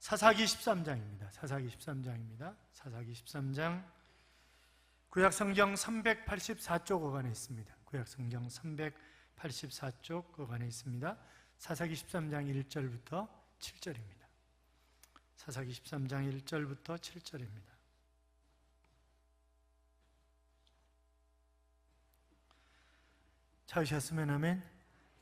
사사기 13장입니다. 사사기 13장입니다. 사사기 13장 구약성경 384쪽 어간에 있습니다. 구약성경 384쪽 어간에 있습니다. 사사기 13장 1절부터 7절입니다. 사사기 13장 1절부터 7절입니다. 찾으셨으면 아멘.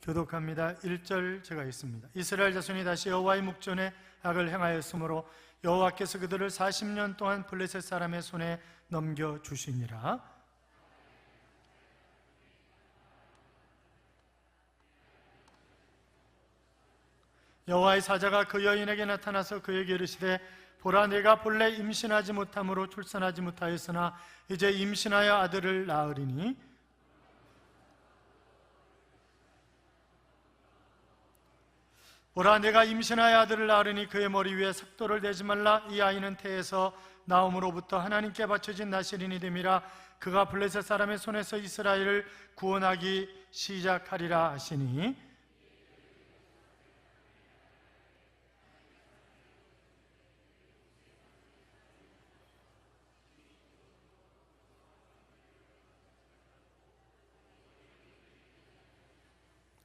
교독합니다. 1절 제가 읽습니다. 이스라엘 자손이 다시 여호와의 목전에 악을 행하였으므로 여호와께서 그들을 40년 동안 블레셋 사람의 손에 넘겨주시니라. 여호와의 사자가 그 여인에게 나타나서 그에게 이르시되 보라, 내가 본래 임신하지 못함으로 출산하지 못하였으나 이제 임신하여 아들을 낳으리니 보라, 내가 임신하여 아들을 낳으리니 그의 머리 위에 삭도를 대지 말라. 이 아이는 태에서 나옴으로부터 하나님께 바쳐진 나실인이 됨이라. 그가 블레셋 사람의 손에서 이스라엘을 구원하기 시작하리라 하시니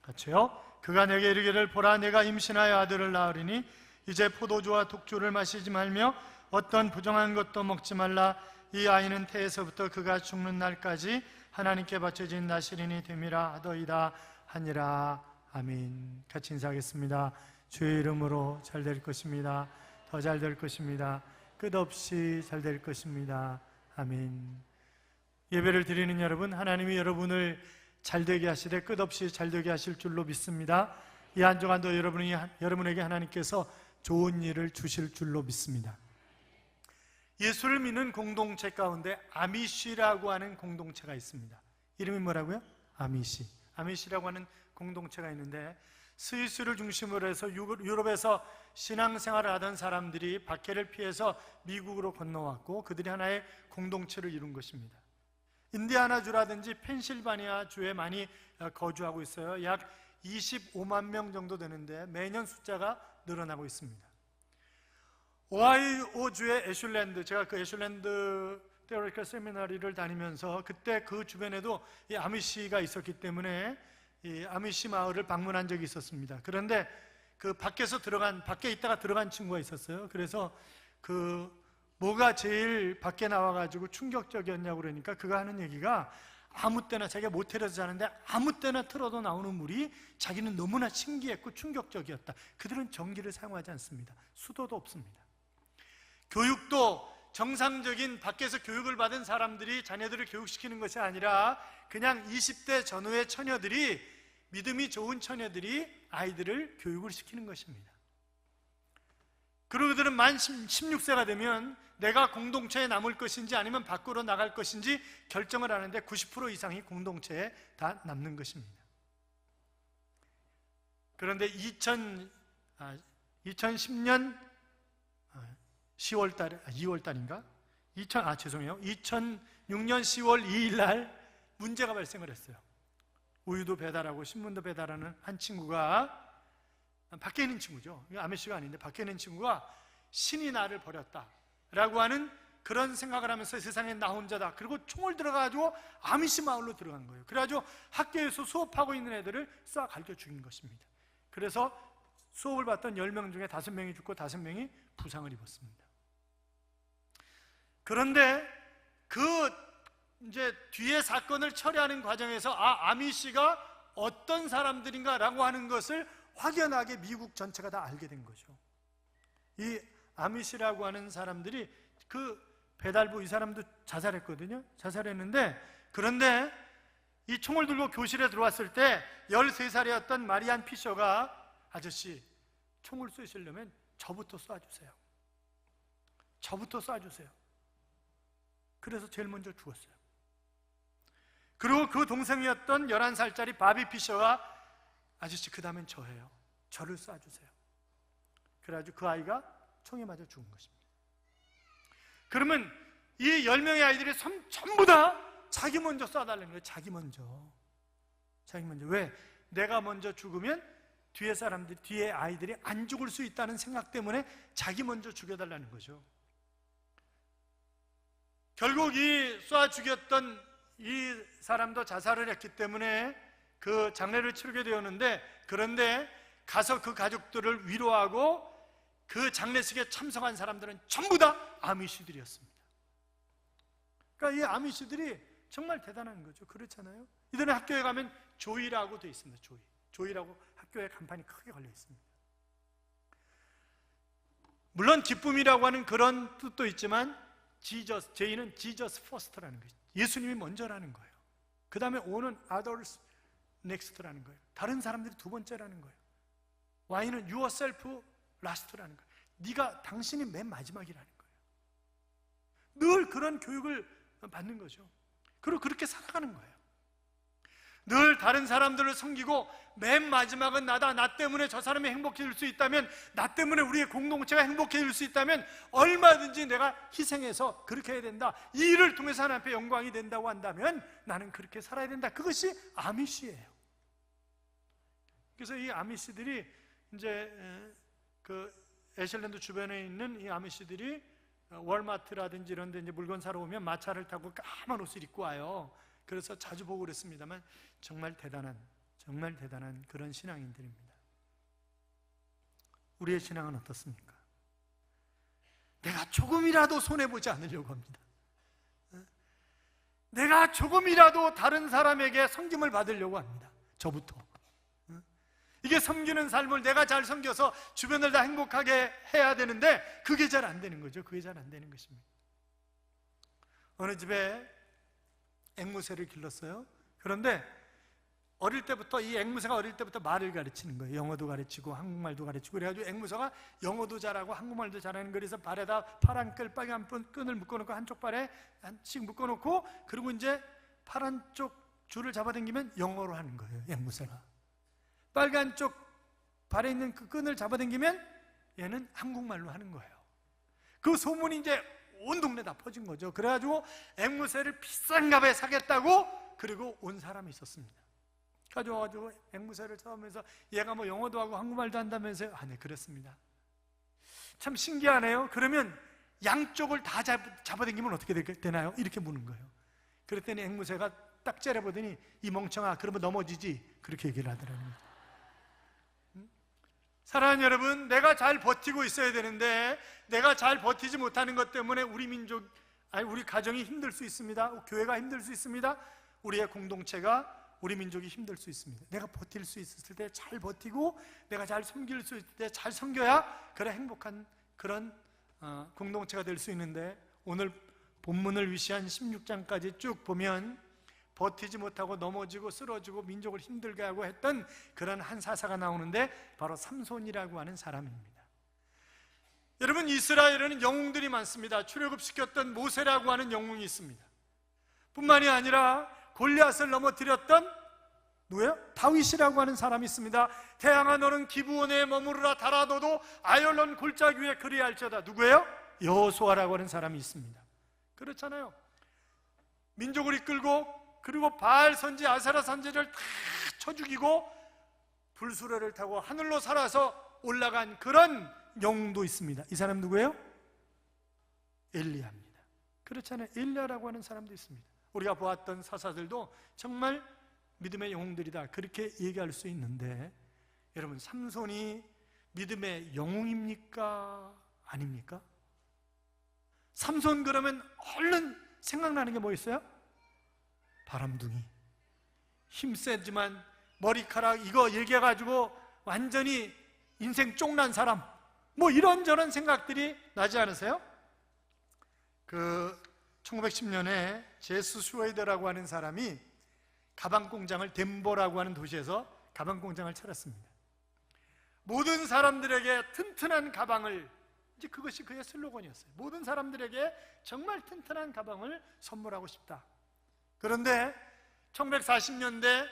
같이요. 그가 내게 이르기를 보라, 내가 임신하여 아들을 낳으리니 이제 포도주와 독주를 마시지 말며 어떤 부정한 것도 먹지 말라. 이 아이는 태에서부터 그가 죽는 날까지 하나님께 바쳐진 나실인이 됨이라 하더이다 하니라. 아멘. 같이 인사하겠습니다. 주의 이름으로 잘 될 것입니다. 더 잘 될 것입니다. 끝없이 잘 될 것입니다. 아멘. 예배를 드리는 여러분, 하나님이 여러분을 잘되게 하시되 끝없이 잘되게 하실 줄로 믿습니다. 이 한 주간도 여러분에게 하나님께서 좋은 일을 주실 줄로 믿습니다. 예수를 믿는 공동체 가운데 아미시라고 하는 공동체가 있습니다. 이름이 뭐라고요? 아미시. 아미시라고 하는 공동체가 있는데 스위스를 중심으로 해서 유럽에서 신앙생활을 하던 사람들이 박해를 피해서 미국으로 건너왔고 그들이 하나의 공동체를 이룬 것입니다. 인디아나주라든지 펜실바니아 주에 많이 거주하고 있어요. 약 25만 명 정도 되는데 매년 숫자가 늘어나고 있습니다. 오하이오주의 애슐랜드, 제가 그 애슐랜드 테오리컬 세미나리를 다니면서 그때 그 주변에도 이 아미시가 있었기 때문에 이 아미시 마을을 방문한 적이 있었습니다. 그런데 그 밖에 있다가 들어간 친구가 있었어요. 그래서 뭐가 제일 밖에 나와가지고 충격적이었냐고 그러니까 그가 하는 얘기가 아무 때나 자기가 모텔에서 자는데 아무 때나 틀어도 나오는 물이 자기는 너무나 신기했고 충격적이었다. 그들은 전기를 사용하지 않습니다. 수도도 없습니다. 교육도 정상적인 밖에서 교육을 받은 사람들이 자녀들을 교육시키는 것이 아니라 그냥 20대 전후의 처녀들이, 믿음이 좋은 처녀들이 아이들을 교육을 시키는 것입니다. 그리고 그들은 만 16세가 되면 내가 공동체에 남을 것인지 아니면 밖으로 나갈 것인지 결정을 하는데 90% 이상이 공동체에 다 남는 것입니다. 그런데 2010년 2006년 10월 2일 날 문제가 발생을 했어요. 우유도 배달하고 신문도 배달하는 한 친구가, 밖에 있는 친구죠. 아메시가 아닌데 밖에 있는 친구가 신이 나를 버렸다 라고 하는 그런 생각을 하면서 세상에 나 혼자다. 그리고 총을 들어가지고 아미시 마을로 들어간 거예요. 그래가지고 학교에서 수업하고 있는 애들을 쏴 갈겨 죽인 것입니다. 그래서 수업을 받던 10명 중에 5명이 죽고 5명이 부상을 입었습니다. 그런데 이제 뒤에 사건을 처리하는 과정에서 아미시가 어떤 사람들인가라고 하는 것을 확연하게 미국 전체가 다 알게 된 거죠. 이 아미시라고 하는 사람들이 그 배달부 이 사람도 자살했거든요. 자살했는데 그런데 이 총을 들고 교실에 들어왔을 때 13살이었던 마리안 피셔가 아저씨 총을 쏘시려면 저부터 쏴주세요. 저부터 쏴주세요. 그래서 제일 먼저 죽었어요. 그리고 그 동생이었던 11살짜리 바비 피셔가 아저씨 그 다음엔 저예요. 저를 쏴주세요. 그래가지고 그 아이가 총에 맞아 죽은 것입니다. 그러면 이 10명의 아이들이 전부 다 자기 먼저 쏴달라는 거예요. 자기 먼저. 왜? 내가 먼저 죽으면 뒤에 아이들이 안 죽을 수 있다는 생각 때문에 자기 먼저 죽여달라는 거죠. 결국 이 쏴 죽였던 이 사람도 자살을 했기 때문에 그 장례를 치르게 되었는데, 그런데 가서 그 가족들을 위로하고 그 장례식에 참석한 사람들은 전부 다 아미시들이었습니다. 그러니까 이 아미시들이 정말 대단한 거죠. 그렇잖아요. 이들은 학교에 가면 조이라고 되어 있습니다. 조이라고 학교에 간판이 크게 걸려 있습니다. 물론 기쁨이라고 하는 그런 뜻도 있지만 J는 Jesus first라는 거예요. 예수님이 먼저라는 거예요. 그 다음에 O는 others next라는 거예요. 다른 사람들이 두 번째라는 거예요. Y는 yourself last라는 거예요. 당신이 맨 마지막이라는 거예요. 늘 그런 교육을 받는 거죠. 그리고 그렇게 살아가는 거예요. 늘 다른 사람들을 섬기고 맨 마지막은 나다. 나 때문에 저 사람이 행복해질 수 있다면, 나 때문에 우리의 공동체가 행복해질 수 있다면 얼마든지 내가 희생해서 그렇게 해야 된다. 이 일을 통해서 하나님 앞에 영광이 된다고 한다면 나는 그렇게 살아야 된다. 그것이 아미시예요. 그래서 이 아미시들이 이제 그 애슐랜드 주변에 있는 이 아미시들이 월마트라든지 이런 데 이제 물건 사러 오면 마차를 타고 까만 옷을 입고 와요. 그래서 자주 보고 그랬습니다만 정말 대단한 그런 신앙인들입니다. 우리의 신앙은 어떻습니까? 내가 조금이라도 손해보지 않으려고 합니다. 내가 조금이라도 다른 사람에게 섬김을 받으려고 합니다. 저부터. 이게 섬기는 삶을 내가 잘 섬겨서 주변을 다 행복하게 해야 되는데 그게 잘 안 되는 거죠. 그게 잘 안 되는 것입니다. 어느 집에 앵무새를 길렀어요. 그런데 이 앵무새가 어릴 때부터 말을 가르치는 거예요. 영어도 가르치고 한국말도 가르치고. 그래가지고 앵무새가 영어도 잘하고 한국말도 잘하는 거예요. 그래서 발에다 파란 빨간 끈을 묶어놓고 한쪽 발에 한씩 묶어놓고, 그리고 이제 파란 쪽 줄을 잡아당기면 영어로 하는 거예요. 앵무새가 빨간 쪽 발에 있는 그 끈을 잡아당기면 얘는 한국말로 하는 거예요. 그 소문이 이제 온 동네 다 퍼진 거죠. 그래가지고 앵무새를 비싼 값에 사겠다고 그리고 온 사람이 있었습니다. 가져와가지고 앵무새를 쳐다보면서 얘가 뭐 영어도 하고 한국말도 한다면서요? 네, 그렇습니다. 참 신기하네요. 그러면 양쪽을 다 잡아당기면 어떻게 되나요? 이렇게 묻는 거예요. 그랬더니 앵무새가 딱 째려보더니 이 멍청아, 그러면 넘어지지, 그렇게 얘기를 하더라고요. 사랑하는 여러분, 내가 잘 버티고 있어야 되는데 내가 잘 버티지 못하는 것 때문에 우리 가정이 힘들 수 있습니다. 교회가 힘들 수 있습니다. 우리의 공동체가, 우리 민족이 힘들 수 있습니다. 내가 버틸 수 있을 때 잘 버티고 내가 잘 섬길 수 있을 때 잘 섬겨야 그래 행복한 그런 공동체가 될 수 있는데, 오늘 본문을 위시한 16장까지 쭉 보면 버티지 못하고 넘어지고 쓰러지고 민족을 힘들게 하고 했던 그런 한 사사가 나오는데 바로 삼손이라고 하는 사람입니다. 여러분, 이스라엘에는 영웅들이 많습니다. 출애굽시켰던 모세라고 하는 영웅이 있습니다. 뿐만이 아니라 골리앗을 넘어뜨렸던 누구예요? 다윗이라고 하는 사람이 있습니다. 태양아 너는 기브온에 머무르라. 달아 너도 아열론 골짜기 위에 그리할지어다. 누구예요? 여호수아라고 하는 사람이 있습니다. 그렇잖아요. 민족을 이끌고 그리고 바알 선지 아세라 선지를 다 쳐 죽이고 불수레를 타고 하늘로 살아서 올라간 그런 영웅도 있습니다. 이 사람 누구예요? 엘리야입니다. 그렇잖아요. 엘리야라고 하는 사람도 있습니다. 우리가 보았던 사사들도 정말 믿음의 영웅들이다, 그렇게 얘기할 수 있는데, 여러분, 삼손이 믿음의 영웅입니까? 아닙니까? 삼손 그러면 얼른 생각나는 게 뭐 있어요? 바람둥이, 힘세지만 머리카락 이거 얘기해가지고 완전히 인생 쫑난 사람, 뭐 이런저런 생각들이 나지 않으세요? 1910년에 제스 슈웨이더라고 하는 사람이 가방 공장을, 덴버라고 하는 도시에서 가방 공장을 차렸습니다. 모든 사람들에게 튼튼한 가방을, 이제 그것이 그의 슬로건이었어요. 모든 사람들에게 정말 튼튼한 가방을 선물하고 싶다. 그런데 1940년대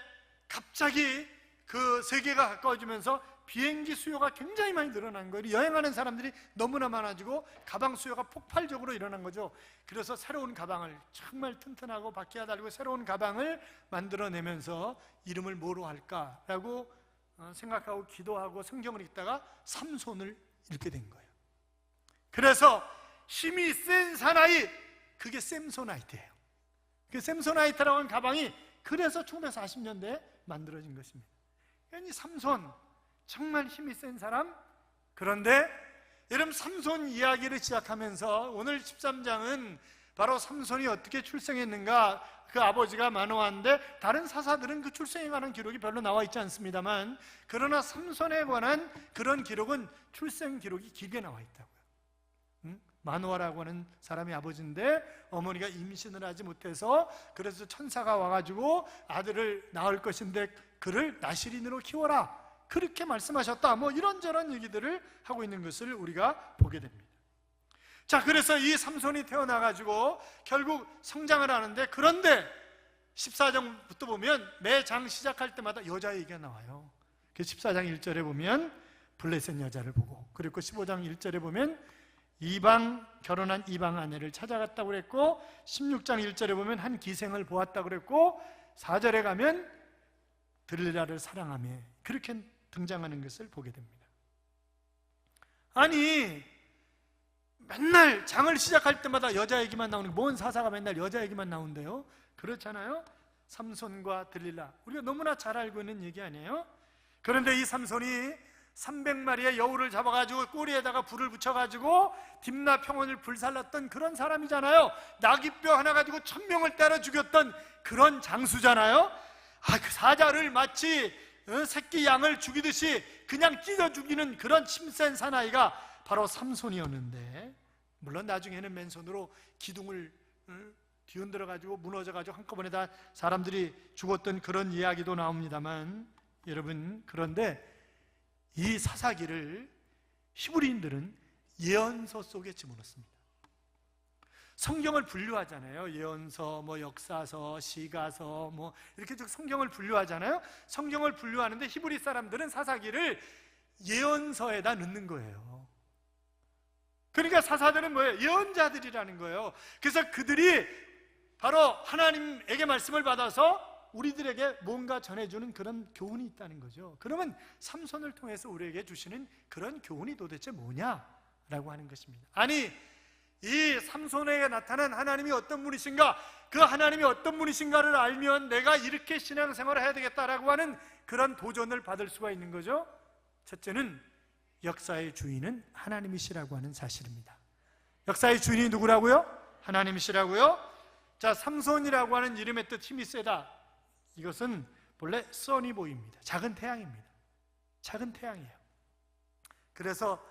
갑자기 그 세계가 가까워지면서 비행기 수요가 굉장히 많이 늘어난 거예요. 여행하는 사람들이 너무나 많아지고 가방 수요가 폭발적으로 일어난 거죠. 그래서 새로운 가방을, 정말 튼튼하고 바퀴가 달리고 새로운 가방을 만들어내면서 이름을 뭐로 할까라고 생각하고 기도하고 성경을 읽다가 삼손을 읽게 된 거예요. 그래서 힘이 센 사나이, 그게 샘소나이트예요. 그 샘소나이트라고 하는 가방이 그래서 1940년대에 만들어진 것입니다. 이 삼손, 정말 힘이 센 사람. 그런데 여러분, 삼손 이야기를 시작하면서 오늘 13장은 바로 삼손이 어떻게 출생했는가, 그 아버지가 마노아인데 다른 사사들은 그 출생에 관한 기록이 별로 나와 있지 않습니다만, 그러나 삼손에 관한 그런 기록은 출생 기록이 길게 나와 있다고요. 마노아라고 하는 사람이 아버지인데 어머니가 임신을 하지 못해서 그래서 천사가 와가지고 아들을 낳을 것인데 그를 나실인으로 키워라, 그렇게 말씀하셨다, 뭐 이런저런 얘기들을 하고 있는 것을 우리가 보게 됩니다. 자, 그래서 이 삼손이 태어나가지고 결국 성장을 하는데, 그런데 14장부터 보면 매 장 시작할 때마다 여자 얘기가 나와요. 14장 1절에 보면 블레셋 여자를 보고, 그리고 15장 1절에 보면 결혼한 이방 아내를 찾아갔다고 그랬고, 16장 1절에 보면 한 기생을 보았다고 그랬고, 4절에 가면 들릴라를 사랑하며, 그렇게 등장하는 것을 보게 됩니다. 아니, 맨날 장을 시작할 때마다 여자 얘기만 나오는 게, 뭔 사사가 맨날 여자 얘기만 나온대요? 그렇잖아요. 삼손과 들릴라, 우리가 너무나 잘 알고 있는 얘기 아니에요? 그런데 이 삼손이 300마리의 여우를 잡아가지고 꼬리에다가 불을 붙여가지고 딥나 평원을 불살랐던 그런 사람이잖아요. 나귀뼈 하나 가지고 1000명을 때려 죽였던 그런 장수잖아요. 그 사자를 마치 새끼 양을 죽이듯이 그냥 찢어 죽이는 그런 힘센 사나이가 바로 삼손이었는데, 물론 나중에는 맨손으로 기둥을 뒤흔들어가지고 무너져가지고 한꺼번에 다 사람들이 죽었던 그런 이야기도 나옵니다만, 여러분, 그런데 이 사사기를 히브리인들은 예언서 속에 집어넣습니다. 성경을 분류하잖아요. 예언서, 뭐 역사서, 시가서, 뭐 이렇게 쭉 성경을 분류하잖아요. 성경을 분류하는데 히브리 사람들은 사사기를 예언서에다 넣는 거예요. 그러니까 사사들은 뭐예요? 예언자들이라는 거예요. 그래서 그들이 바로 하나님에게 말씀을 받아서 우리들에게 뭔가 전해주는 그런 교훈이 있다는 거죠. 그러면 삼손을 통해서 우리에게 주시는 그런 교훈이 도대체 뭐냐라고 하는 것입니다. 아니, 이 삼손에게 나타난 하나님이 어떤 분이신가, 그 하나님이 어떤 분이신가를 알면 내가 이렇게 신앙생활을 해야 되겠다라고 하는 그런 도전을 받을 수가 있는 거죠. 첫째는 역사의 주인은 하나님이시라고 하는 사실입니다. 역사의 주인이 누구라고요? 하나님이시라고요? 자, 삼손이라고 하는 이름의 뜻, 힘이 세다, 이것은 본래 써니보이입니다. 작은 태양입니다. 작은 태양이에요. 그래서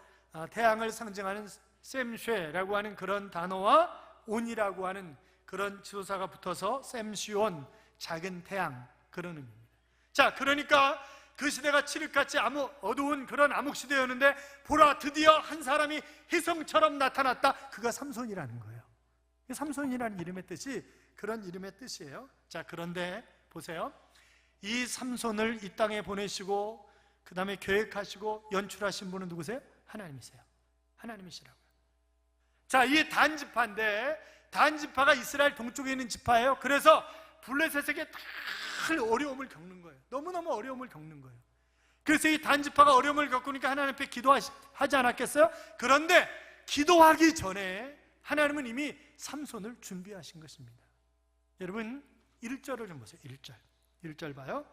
태양을 상징하는 셈쉐라고 하는 그런 단어와 온이라고 하는 그런 지도사가 붙어서 셈시온, 작은 태양, 그런 의미입니다. 자, 그러니까 그 시대가 칠흑같이 어두운 그런 암흑시대였는데, 보라, 드디어 한 사람이 혜성처럼 나타났다. 그가 삼손이라는 거예요. 삼손이라는 이름의 뜻이 그런 이름의 뜻이에요. 자, 그런데 보세요. 이 삼손을 이 땅에 보내시고 그 다음에 계획하시고 연출하신 분은 누구세요? 하나님이세요. 하나님이시라고요. 자, 이 단지파인데, 단지파가 이스라엘 동쪽에 있는 지파예요. 그래서 블레셋에게 늘 어려움을 겪는 거예요. 너무너무 어려움을 겪는 거예요. 그래서 이 단지파가 어려움을 겪으니까 하나님 앞에 기도하지 않았겠어요? 그런데 기도하기 전에 하나님은 이미 삼손을 준비하신 것입니다. 여러분, 1절을 좀 보세요. 1절 봐요.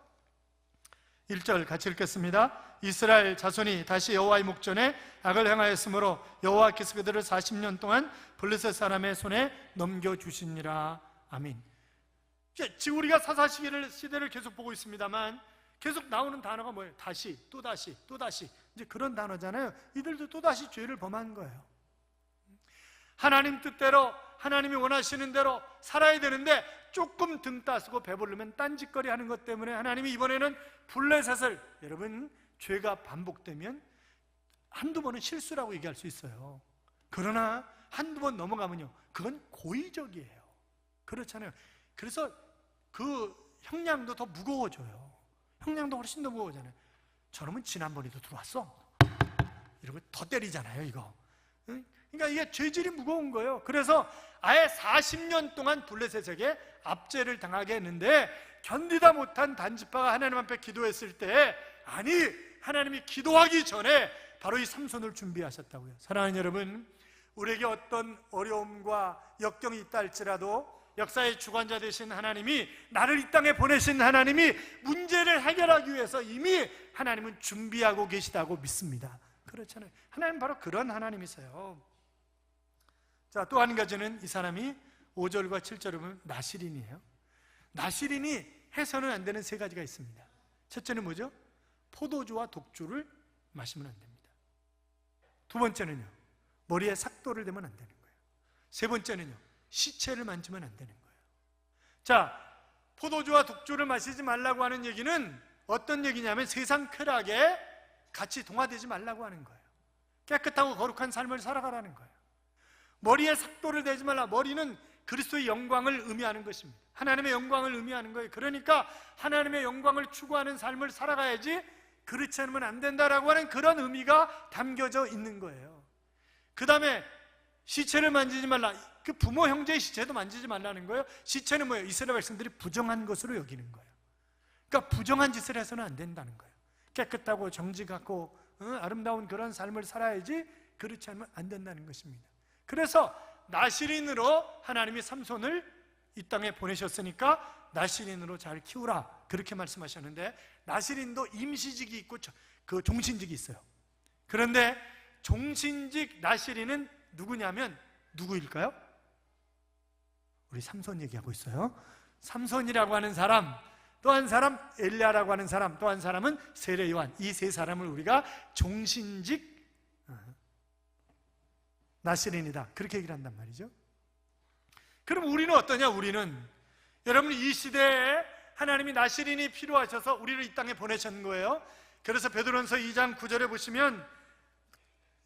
1절 같이 읽겠습니다. 이스라엘 자손이 다시 여호와의 목전에 악을 행하였으므로 여호와께서 그들을 40년 동안 블레셋 사람의 손에 넘겨주시니라. 아멘. 지금 우리가 사사시대를 계속 보고 있습니다만 계속 나오는 단어가 뭐예요? 다시, 또다시, 또다시, 이제 그런 단어잖아요. 이들도 또다시 죄를 범한 거예요. 하나님 뜻대로, 하나님이 원하시는 대로 살아야 되는데 조금 등 따스고 배부르면 딴짓거리 하는 것 때문에 하나님이 이번에는 블레셋을, 여러분, 죄가 반복되면 한두 번은 실수라고 얘기할 수 있어요. 그러나 한두 번 넘어가면요, 그건 고의적이에요. 그렇잖아요. 그래서 그 형량도 더 무거워져요. 형량도 훨씬 더 무거워지잖아요. 저놈은 지난번에도 들어왔어, 이러고 더 때리잖아요, 이거. 그러니까 이게 죄질이 무거운 거예요. 그래서 아예 40년 동안 블레셋에게 압제를 당하게 했는데, 견디다 못한 단지파가 하나님 앞에 기도했을 때 아니, 하나님이 기도하기 전에 바로 이 삼손을 준비하셨다고요. 사랑하는 여러분, 우리에게 어떤 어려움과 역경이 있다 할지라도 역사의 주관자 되신 하나님이, 나를 이 땅에 보내신 하나님이 문제를 해결하기 위해서 이미 하나님은 준비하고 계시다고 믿습니다. 그렇잖아요. 하나님 바로 그런 하나님이세요. 자, 또 한 가지는 이 사람이 5절과 7절을 보면 나실인이에요. 나실인이 해서는 안 되는 세 가지가 있습니다. 첫째는 뭐죠? 포도주와 독주를 마시면 안 됩니다. 두 번째는요, 머리에 삭도를 대면 안 되는 거예요. 세 번째는요, 시체를 만지면 안 되는 거예요. 자, 포도주와 독주를 마시지 말라고 하는 얘기는 어떤 얘기냐면 세상 쾌락에 같이 동화되지 말라고 하는 거예요. 깨끗하고 거룩한 삶을 살아가라는 거예요. 머리에 삭도를 대지 말라. 머리는 그리스도의 영광을 의미하는 것입니다. 하나님의 영광을 의미하는 거예요. 그러니까 하나님의 영광을 추구하는 삶을 살아가야지 그렇지 않으면 안 된다라고 하는 그런 의미가 담겨져 있는 거예요. 그 다음에 시체를 만지지 말라. 그 부모 형제의 시체도 만지지 말라는 거예요. 시체는 뭐예요? 이스라엘 백성들이 부정한 것으로 여기는 거예요. 그러니까 부정한 짓을 해서는 안 된다는 거예요. 깨끗하고 정직하고 아름다운 그런 삶을 살아야지 그렇지 않으면 안 된다는 것입니다. 그래서 나실인으로 하나님이 삼손을 이 땅에 보내셨으니까 나실인으로 잘 키우라, 그렇게 말씀하셨는데, 나실인도 임시직이 있고 그 종신직이 있어요. 그런데 종신직 나실인은 누구냐면 누구일까요? 우리 삼손 얘기하고 있어요. 삼손이라고 하는 사람, 또 한 사람 엘리야라고 하는 사람, 또 한 사람은 세례 요한, 이 세 사람을 우리가 종신직 나실인이다, 그렇게 얘기를 한단 말이죠. 그럼 우리는 어떠냐? 우리는, 여러분, 이 시대에 하나님이 나실인이 필요하셔서 우리를 이 땅에 보내신 거예요. 그래서 베드로전서 2장 9절에 보시면,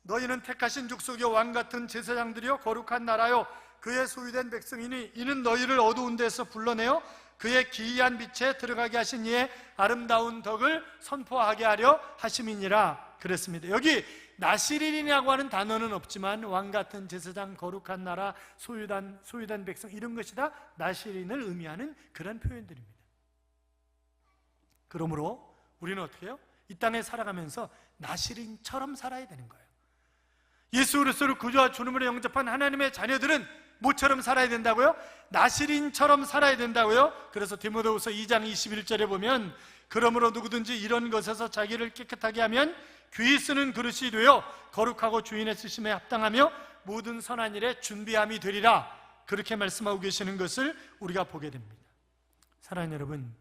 너희는 택하신 족속이요 왕같은 제사장들이요 거룩한 나라요 그의 소유된 백성이니 이는 너희를 어두운 데서 불러내어 그의 기이한 빛에 들어가게 하신 이의 아름다운 덕을 선포하게 하려 하심이니라 그랬습니다. 여기 나실인이라고 하는 단어는 없지만 왕같은 제사장, 거룩한 나라, 소유된 백성, 이런 것이 다 나실인을 의미하는 그런 표현들입니다. 그러므로 우리는 어떻게 해요? 이 땅에 살아가면서 나실인처럼 살아야 되는 거예요. 예수 그리스도를 구주와 주님으로 영접한 하나님의 자녀들은 뭐처럼 살아야 된다고요? 나실인처럼 살아야 된다고요? 그래서 디모데후서 2장 21절에 보면, 그러므로 누구든지 이런 것에서 자기를 깨끗하게 하면 귀히 쓰는 그릇이 되어 거룩하고 주인의 쓰심에 합당하며 모든 선한 일에 준비함이 되리라, 그렇게 말씀하고 계시는 것을 우리가 보게 됩니다. 사랑하는 여러분,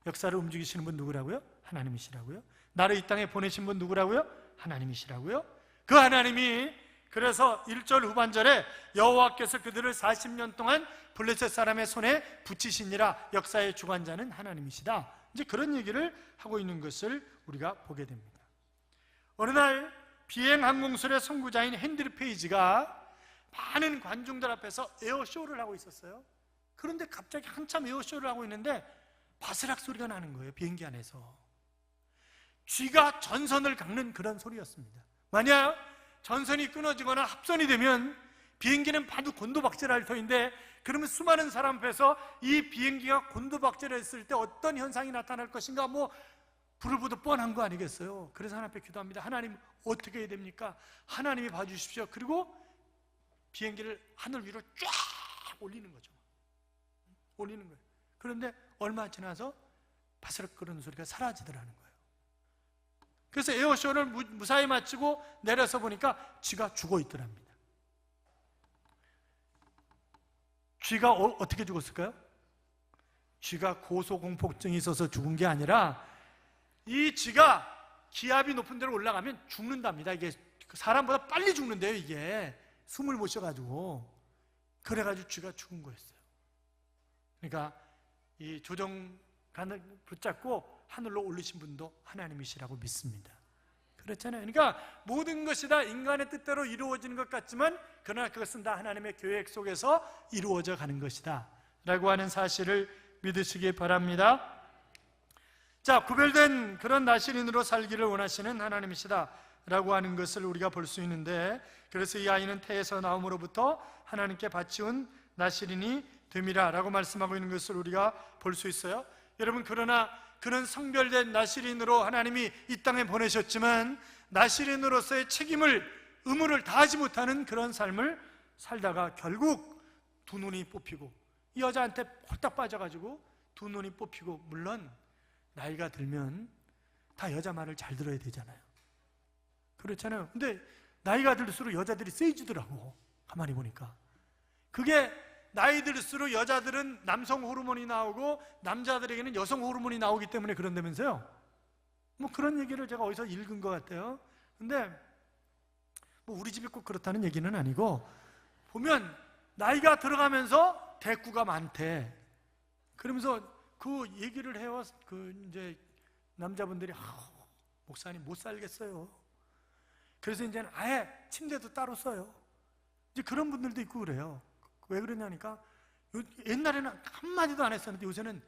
역사를 움직이시는 분 누구라고요? 하나님이시라고요. 나를 이 땅에 보내신 분 누구라고요? 하나님이시라고요. 그 하나님이 그래서 1절 후반절에 여호와께서 그들을 40년 동안 블레셋 사람의 손에 붙이시니라, 역사의 주관자는 하나님이시다, 이제 그런 얘기를 하고 있는 것을 우리가 보게 됩니다. 어느 날 비행 항공술의 선구자인 핸드리 페이지가 많은 관중들 앞에서 에어쇼를 하고 있었어요. 그런데 갑자기 한참 에어쇼를 하고 있는데 바스락 소리가 나는 거예요. 비행기 안에서 쥐가 전선을 깎는 그런 소리였습니다. 만약 전선이 끊어지거나 합선이 되면 비행기는 봐도 곤두박질할 터인데, 그러면 수많은 사람 앞에서 이 비행기가 곤두박질했을 때 어떤 현상이 나타날 것인가, 불을 보듯 뻔한 거 아니겠어요? 그래서 하나님 앞에 기도합니다. 하나님, 어떻게 해야 됩니까? 하나님이 봐주십시오. 그리고 비행기를 하늘 위로 쫙 올리는 거죠. 올리는 거예요. 그런데 얼마 지나서 바스락 끓는 소리가 사라지더라는 거예요. 그래서 에어쇼를 무사히 마치고 내려서 보니까 쥐가 죽어 있더랍니다. 쥐가 어떻게 죽었을까요? 쥐가 고소공포증이 있어서 죽은 게 아니라, 이 쥐가 기압이 높은 데로 올라가면 죽는답니다. 이게 사람보다 빨리 죽는데요, 이게 숨을 못 쉬어가지고. 그래가지고 쥐가 죽은 거였어요. 그러니까 이 조종관을 붙잡고 하늘로 올리신 분도 하나님이시라고 믿습니다. 그렇잖아요. 그러니까 모든 것이 다 인간의 뜻대로 이루어지는 것 같지만, 그러나 그것은 다 하나님의 계획 속에서 이루어져 가는 것이다 라고 하는 사실을 믿으시기 바랍니다. 자, 구별된 그런 나실인으로 살기를 원하시는 하나님이시다 라고 하는 것을 우리가 볼 수 있는데, 그래서 이 아이는 태에서 나옴으로부터 하나님께 바치운 나실인이 됨이라 라고 말씀하고 있는 것을 우리가 볼 수 있어요. 여러분, 그러나 그는 성별된 나시린으로 하나님이 이 땅에 보내셨지만 나시린으로서의 의무를 다하지 못하는 그런 삶을 살다가 결국 두 눈이 뽑히고 이 여자한테 홀딱 빠져가지고 두 눈이 뽑히고, 물론 나이가 들면 다 여자 말을 잘 들어야 되잖아요. 그렇잖아요. 근데 나이가 들수록 여자들이 세지더라고. 가만히 보니까 그게 나이 들수록 여자들은 남성 호르몬이 나오고 남자들에게는 여성 호르몬이 나오기 때문에 그런다면서요. 뭐 그런 얘기를 제가 어디서 읽은 것 같아요. 근데 뭐 우리 집이 꼭 그렇다는 얘기는 아니고, 보면 나이가 들어가면서 대꾸가 많대. 그러면서 그 얘기를 해요. 이제 남자분들이 목사님 못 살겠어요. 그래서 이제는 아예 침대도 따로 써요. 이제 그런 분들도 있고 그래요. 왜 그러냐니까, 옛날에는 한마디도 안 했었는데 요새는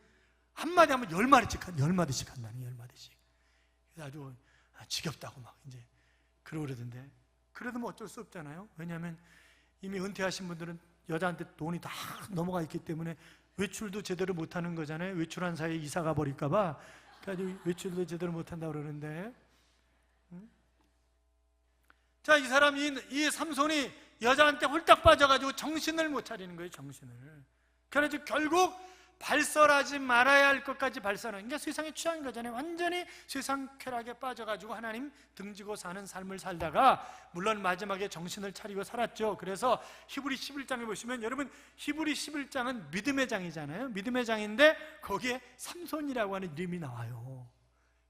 한마디 하면 10마디씩 한다니, 10마디씩. 그래서 아주 지겹다고 막 이제 그러고 그러던데, 그래도 뭐 어쩔 수 없잖아요. 왜냐하면 이미 은퇴하신 분들은 여자한테 돈이 다 넘어가 있기 때문에 외출도 제대로 못하는 거잖아요. 외출한 사이에 이사가 버릴까봐. 그래가지고 외출도 제대로 못한다고 그러는데, 자, 이 사람이, 이 삼손이 여자한테 홀딱 빠져가지고 정신을 못 차리는 거예요. 정신을. 그래서 결국 발설하지 말아야 할 것까지 발설하는, 그러니까 세상에 취한 거잖아요. 완전히 세상 쾌락에 빠져가지고 하나님 등지고 사는 삶을 살다가 물론 마지막에 정신을 차리고 살았죠. 그래서 히브리 11장에 보시면, 여러분 히브리 11장은 믿음의 장이잖아요. 믿음의 장인데 거기에 삼손이라고 하는 이름이 나와요.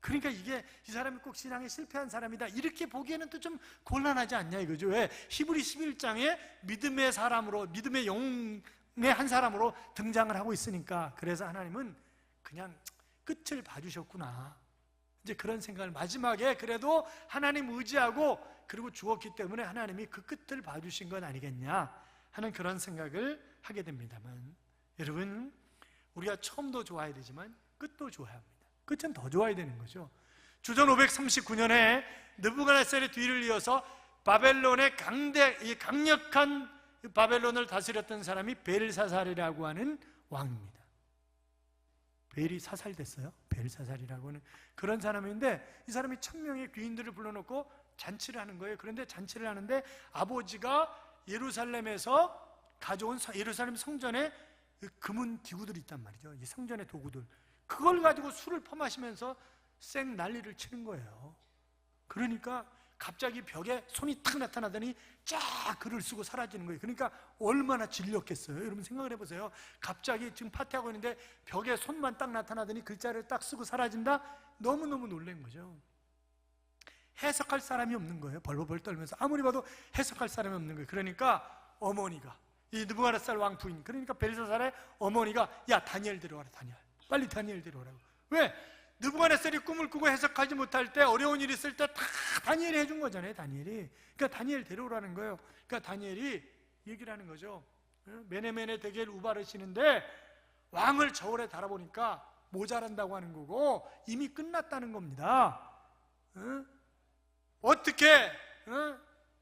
그러니까 이 사람이 꼭 신앙에 실패한 사람이다 이렇게 보기에는 또 좀 곤란하지 않냐 이거죠. 왜? 히브리 11장에 믿음의 사람으로, 믿음의 영웅의 한 사람으로 등장을 하고 있으니까. 그래서 하나님은 그냥 끝을 봐주셨구나, 이제 그런 생각을, 마지막에 그래도 하나님 의지하고 그리고 죽었기 때문에 하나님이 그 끝을 봐주신 건 아니겠냐 하는 그런 생각을 하게 됩니다만, 여러분 우리가 처음도 좋아야 되지만 끝도 좋아야 합니다. 끝은 더 좋아야 되는 거죠. 주전 539년에 느부갓네살의 뒤를 이어서 바벨론의 강력한 바벨론을 다스렸던 사람이 벨사살이라고 하는 왕입니다. 벨이 사살됐어요. 벨사살이라고 하는 그런 사람인데, 이 사람이 1000명의 귀인들을 불러놓고 잔치를 하는 거예요. 그런데 잔치를 하는데 아버지가 예루살렘에서 가져온 예루살렘 성전에 금은 기구들이 있단 말이죠. 이 성전의 도구들, 그걸 가지고 술을 퍼마시면서 쌩 난리를 치는 거예요. 그러니까 갑자기 벽에 손이 탁 나타나더니 쫙 글을 쓰고 사라지는 거예요. 그러니까 얼마나 질렸겠어요. 여러분 생각을 해보세요. 갑자기 지금 파티하고 있는데 벽에 손만 딱 나타나더니 글자를 딱 쓰고 사라진다? 너무너무 놀란 거죠. 해석할 사람이 없는 거예요. 벌벌벌 떨면서 아무리 봐도 해석할 사람이 없는 거예요. 그러니까 어머니가, 이 느부갓네살 왕 부인, 그러니까 벨사살의 어머니가, 야 다니엘 데려와라, 다니엘, 빨리 다니엘 데려오라고. 왜? 느부갓네살이 꿈을 꾸고 해석하지 못할 때, 어려운 일이 있을 때 다 다니엘이 해준 거잖아요. 다니엘이. 그러니까 다니엘 데려오라는 거예요. 그러니까 다니엘이 얘기를 하는 거죠. 메네메네 대겔 우바르시는데 왕을 저울에 달아보니까 모자란다고 하는 거고 이미 끝났다는 겁니다. 어떻게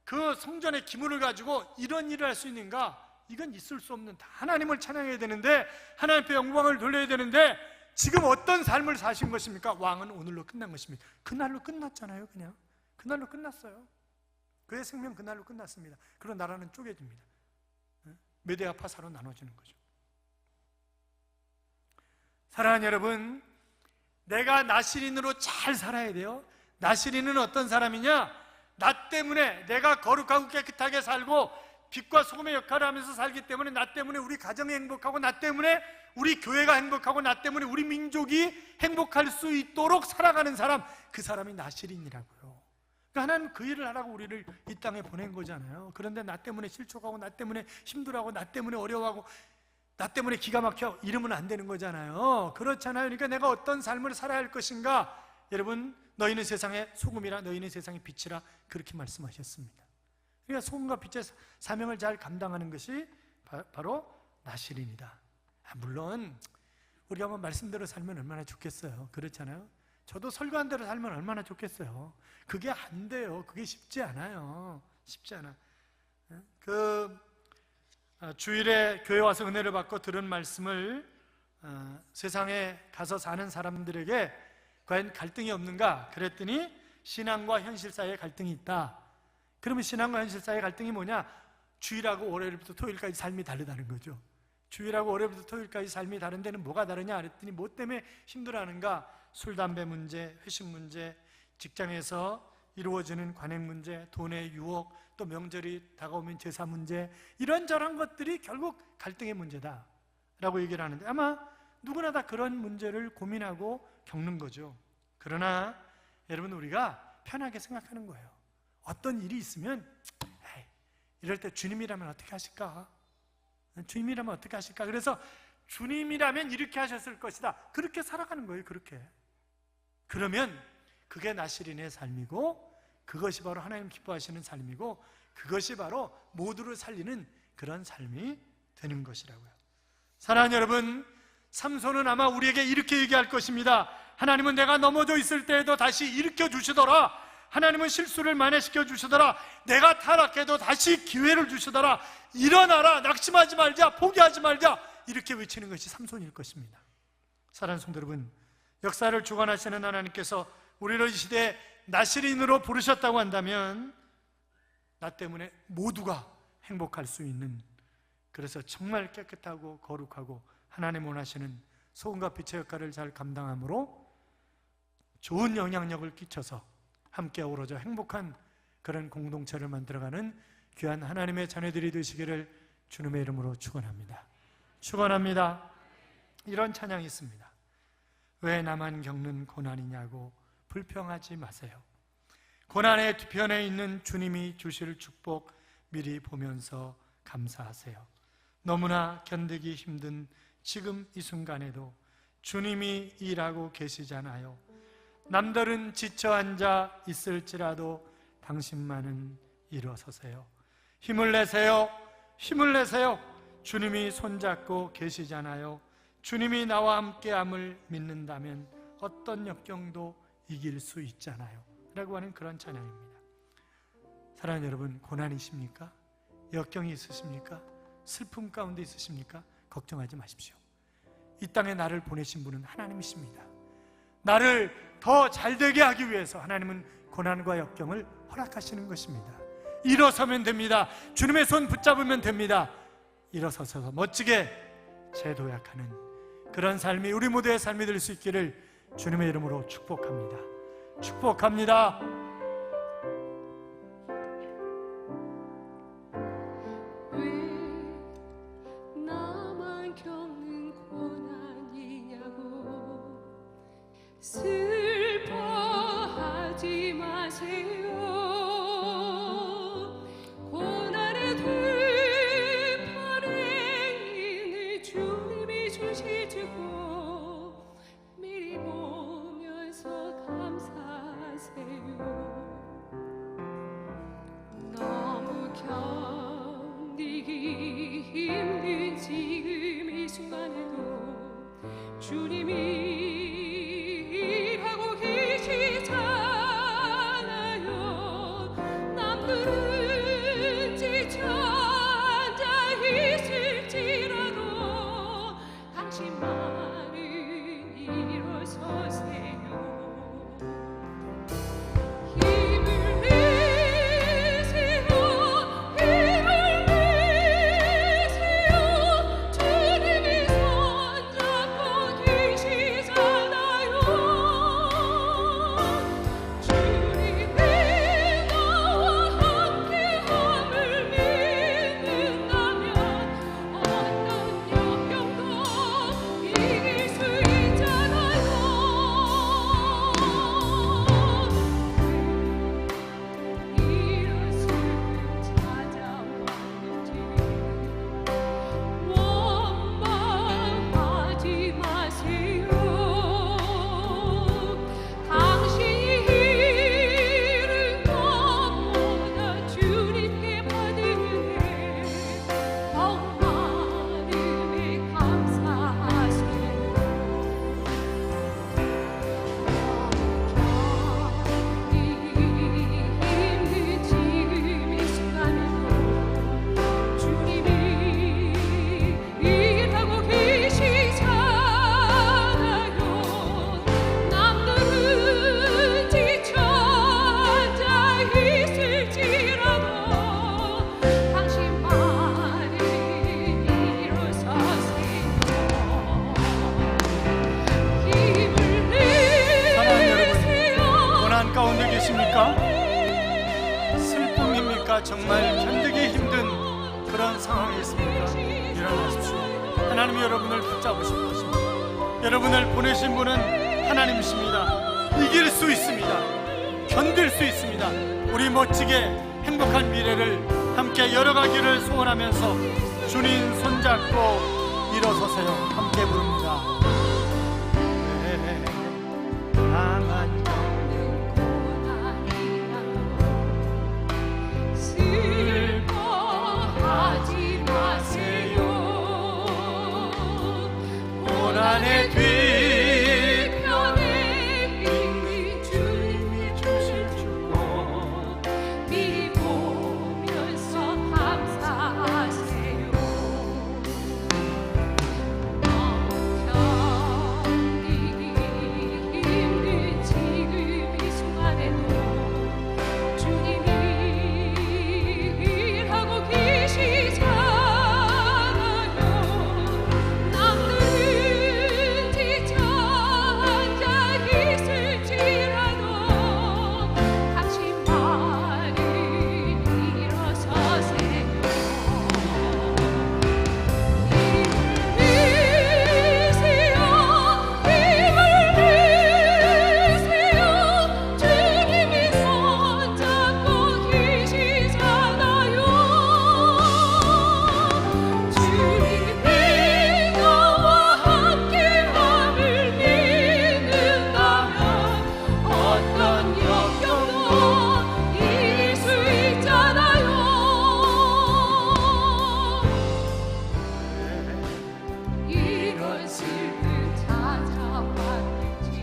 그 성전의 기물을 가지고 이런 일을 할 수 있는가? 이건 있을 수 없는, 하나님을 찬양해야 되는데, 하나님 앞에 영광을 돌려야 되는데 지금 어떤 삶을 사신 것입니까? 왕은 오늘로 끝난 것입니다. 그날로 끝났잖아요. 그냥 그날로 끝났어요. 그의 생명 그날로 끝났습니다. 그런 나라는 쪼개집니다. 메대와 파사로 나눠지는 거죠. 사랑하는 여러분, 내가 나시린으로 잘 살아야 돼요. 나시린은 어떤 사람이냐? 나 때문에, 내가 거룩하고 깨끗하게 살고 빛과 소금의 역할을 하면서 살기 때문에, 나 때문에 우리 가정이 행복하고, 나 때문에 우리 교회가 행복하고, 나 때문에 우리 민족이 행복할 수 있도록 살아가는 사람, 그 사람이 나시린이라고요. 그러니까 하나님 그 일을 하라고 우리를 이 땅에 보낸 거잖아요. 그런데 나 때문에 실족하고, 나 때문에 힘들어하고, 나 때문에 어려워하고, 나 때문에 기가 막혀 이러면 안 되는 거잖아요. 그렇잖아요. 그러니까 내가 어떤 삶을 살아야 할 것인가? 여러분, 너희는 세상의 소금이라, 너희는 세상의 빛이라, 그렇게 말씀하셨습니다. 그러니까 소금과 빛의 사명을 잘 감당하는 것이 바로 나시린이다. 물론 우리가 뭐 말씀대로 살면 얼마나 좋겠어요. 그렇잖아요. 저도 설교한 대로 살면 얼마나 좋겠어요. 그게 안 돼요. 그게 쉽지 않아요. 쉽지 않아. 주일에 교회 와서 은혜를 받고 들은 말씀을 세상에 가서 사는 사람들에게 과연 갈등이 없는가? 그랬더니 신앙과 현실 사이에 갈등이 있다. 그러면 신앙과 현실 사이의 갈등이 뭐냐? 주일하고 월요일부터 토요일까지 삶이 다르다는 거죠. 주일하고 월요일부터 토요일까지 삶이 다른 데는 뭐가 다르냐 그랬더니 뭐 때문에 힘들어하는가? 술, 담배 문제, 회식 문제, 직장에서 이루어지는 관행 문제, 돈의 유혹, 또 명절이 다가오면 제사 문제, 이런저런 것들이 결국 갈등의 문제다 라고 얘기를 하는데, 아마 누구나 다 그런 문제를 고민하고 겪는 거죠. 그러나 여러분, 우리가 편하게 생각하는 거예요. 어떤 일이 있으면 에이, 이럴 때 주님이라면 어떻게 하실까? 주님이라면 어떻게 하실까? 그래서 주님이라면 이렇게 하셨을 것이다, 그렇게 살아가는 거예요. 그렇게. 그러면 그게 나시린의 삶이고, 그것이 바로 하나님 기뻐하시는 삶이고, 그것이 바로 모두를 살리는 그런 삶이 되는 것이라고요. 사랑하는 여러분, 삼손은 아마 우리에게 이렇게 얘기할 것입니다. 하나님은 내가 넘어져 있을 때에도 다시 일으켜 주시더라. 하나님은 실수를 만회시켜 주시더라. 내가 타락해도 다시 기회를 주시더라. 일어나라, 낙심하지 말자, 포기하지 말자, 이렇게 외치는 것이 삼손일 것입니다. 사랑하는 성도 여러분, 역사를 주관하시는 하나님께서 우리를 이 시대에 나시린으로 부르셨다고 한다면, 나 때문에 모두가 행복할 수 있는, 그래서 정말 깨끗하고 거룩하고 하나님 원하시는 소금과 빛의 역할을 잘 감당함으로 좋은 영향력을 끼쳐서 함께 어우러져 행복한 그런 공동체를 만들어가는 귀한 하나님의 자녀들이 되시기를 주님의 이름으로 축원합니다. 축원합니다. 이런 찬양이 있습니다. 왜 나만 겪는 고난이냐고 불평하지 마세요. 고난의 뒤편에 있는 주님이 주실 축복 미리 보면서 감사하세요. 너무나 견디기 힘든 지금 이 순간에도 주님이 일하고 계시잖아요. 남들은 지쳐 앉아 있을지라도 당신만은 일어서세요. 힘을 내세요. 힘을 내세요. 주님이 손잡고 계시잖아요. 주님이 나와 함께함을 믿는다면 어떤 역경도 이길 수 있잖아요 라고 하는 그런 찬양입니다. 사랑하는 여러분, 고난이십니까? 역경이 있으십니까? 슬픔 가운데 있으십니까? 걱정하지 마십시오. 이 땅에 나를 보내신 분은 하나님이십니다. 나를 더 잘되게 하기 위해서 하나님은 고난과 역경을 허락하시는 것입니다. 일어서면 됩니다. 주님의 손 붙잡으면 됩니다. 일어서서 멋지게 재도약하는 그런 삶이 우리 모두의 삶이 될 수 있기를 주님의 이름으로 축복합니다. 축복합니다. 슬퍼하지 마세요. 고난의 뒤편에 있는 주님이 주실 축복 미리 보면서 감사하세요. 너무 견디기 힘든 지금 이 순간에도 주님이 주님이 손잡고 계시 내가 정말 견디기 힘든 그런 상황에 있습니까? 일어나십시오. 하나님이 여러분을 붙잡으실 것입니다. 여러분을 보내신 분은 하나님이십니다. 이길 수 있습니다. 견딜 수 있습니다. 우리 멋지게 행복한 미래를 함께 열어가기를 소원하면서 주님 손잡고 일어서세요. 함께 부릅니다. 나만 겪는 고난이라도 슬퍼하지 마세요. 고난의 뒤편에 있는 주님이 주실 축복 미리 보면서 감사하세요. 견디기 힘든 지금 이 순간에도 주님이 일하고 계시잖아요. 남들은 지쳐 앉아 있을지라도 당신만은 일어서세요. 주님이 손잡고 계시잖아요. 주님이 너와 함께함을 믿는다면 어떤 역경도 이길 수 있잖아요. 이런 슬픔 찾아왔는지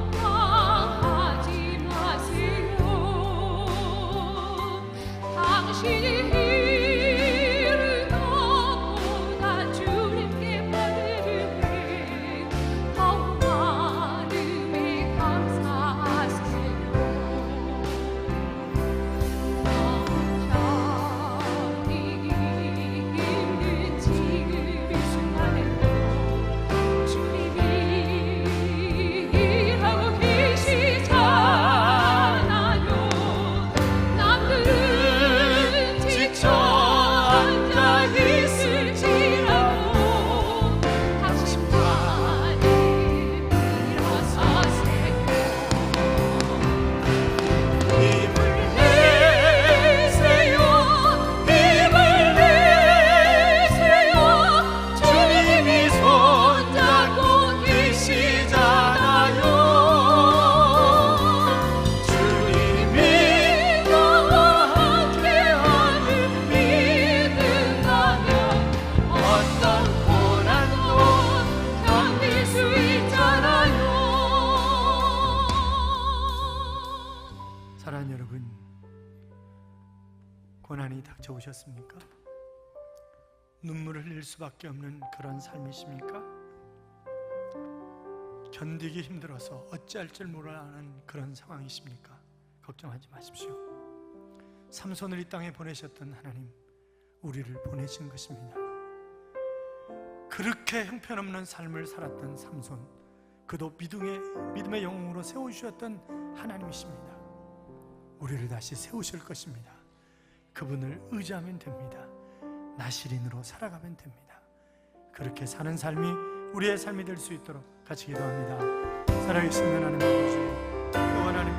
원망하지 마세요. 당신이 일을 너보다 주님께 받으면 더 많음에 감사하세요. 견디기 힘든 지금 이 순간에도 주님이 일하고 계시잖아요. 남들은 지쳐 앉아 있을지라도 당신만은 일어서세요. 힘을 내세요. 힘을 내세요. 주님이 손잡고 계시잖아요. 주님이 너와 함께함을 믿는다면 어떤 고난도 견딜 수 있잖아요. 사랑하는 여러분, 고난이 닥쳐오셨습니까? 눈물을 흘릴 수밖에 없는 그런 삶이십니까? 견디기 힘들어서 어찌할 줄 몰라하는 그런 상황이십니까? 걱정하지 마십시오. 삼손을 이 땅에 보내셨던 하나님, 우리를 보내신 것입니다. 그렇게 형편없는 삶을 살았던 삼손, 그도 믿음의 영웅으로 세워주셨던 하나님이십니다. 우리를 다시 세우실 것입니다. 그분을 의지하면 됩니다. 나시린으로 살아가면 됩니다. 그렇게 사는 삶이 우리의 삶이 될 수 있도록 같이 기도합니다. 살아계신 하나님 아버지, 또 하나님